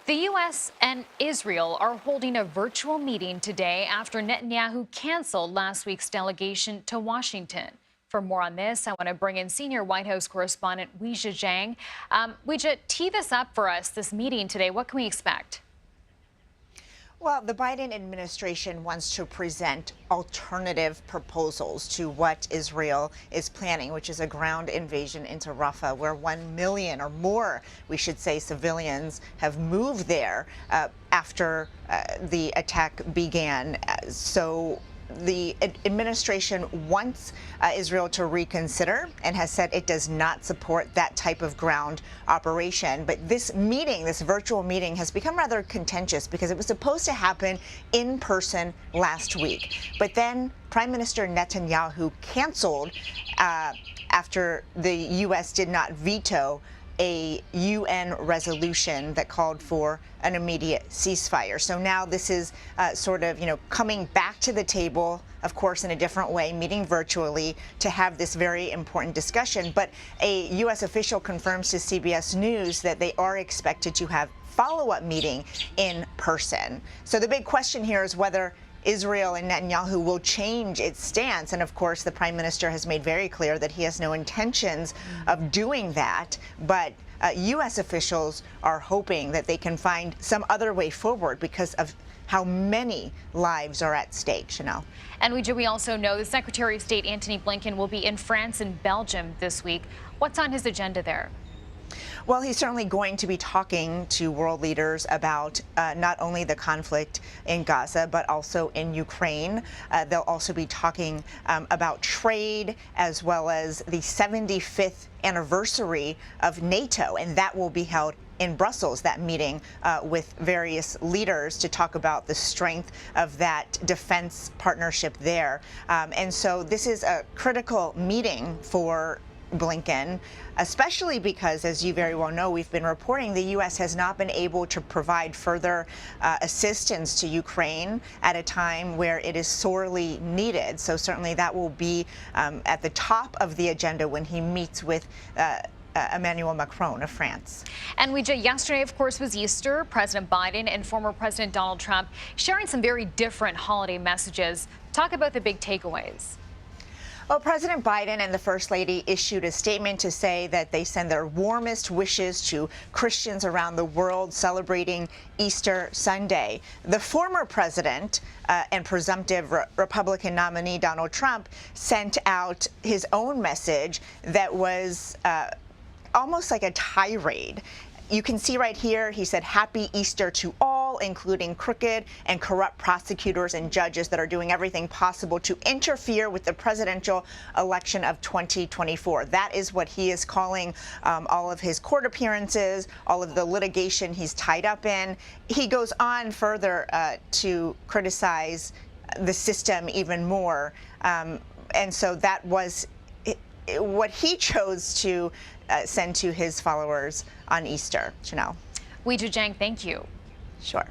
The U.S. and Israel are holding a virtual meeting today after Netanyahu canceled last week's delegation to Washington. For more on this, I want to bring in senior White House correspondent Weijia Jiang. Weijia, tee this up for us, this meeting today. What can we expect? Well, the Biden administration wants to present alternative proposals to what Israel is planning, which is a ground invasion into Rafah, where 1 million or more, we should say, civilians have moved there after the attack began. So the administration wants Israel to reconsider and has said it does not support that type of ground operation. But this meeting, this virtual meeting, has become rather contentious because it was supposed to happen in person last week. But then Prime Minister Netanyahu canceled after the U.S. did not veto a UN resolution that called for an immediate ceasefire. So now this is sort of, coming back to the table, of course, in a different way, meeting virtually to have this very important discussion. But a U.S. official confirms to CBS News that they are expected to have follow-up meeting in person. So the big question here is whether Israel and Netanyahu will change its stance. And of course, the prime minister has made very clear that he has no intentions of doing that. But U.S. officials are hoping that they can find some other way forward because of how many lives are at stake, Chanel. And we also know the Secretary of State, Antony Blinken, will be in France and Belgium this week. What's on his agenda there? Well, he's certainly going to be talking to world leaders about not only the conflict in Gaza, but also in Ukraine. They'll also be talking about trade, as well as the 75th anniversary of NATO, and that will be held in Brussels, that meeting with various leaders to talk about the strength of that defense partnership there. And so this is a critical meeting for Blinken, especially because, as you very well know, we've been reporting the U.S. has not been able to provide further assistance to Ukraine at a time where it is sorely needed. So certainly that will be at the top of the agenda when he meets with Emmanuel Macron of France. And yesterday, of course, was Easter. President Biden and former President Donald Trump sharing some very different holiday messages. Talk about the big takeaways. Well, President Biden and the First Lady issued a statement to say that they send their warmest wishes to Christians around the world celebrating Easter Sunday. The former president and presumptive Republican nominee Donald Trump sent out his own message that was almost like a tirade. You can see right here, he said, "Happy Easter to all, including crooked and corrupt prosecutors and judges that are doing everything possible to interfere with the presidential election of 2024. That is what he is calling all of his court appearances, all of the litigation he's tied up in. He goes on further to criticize the system even more. And so that was what he chose to send to his followers on Easter. Chanel. Weijia Jiang, thank you. Sure.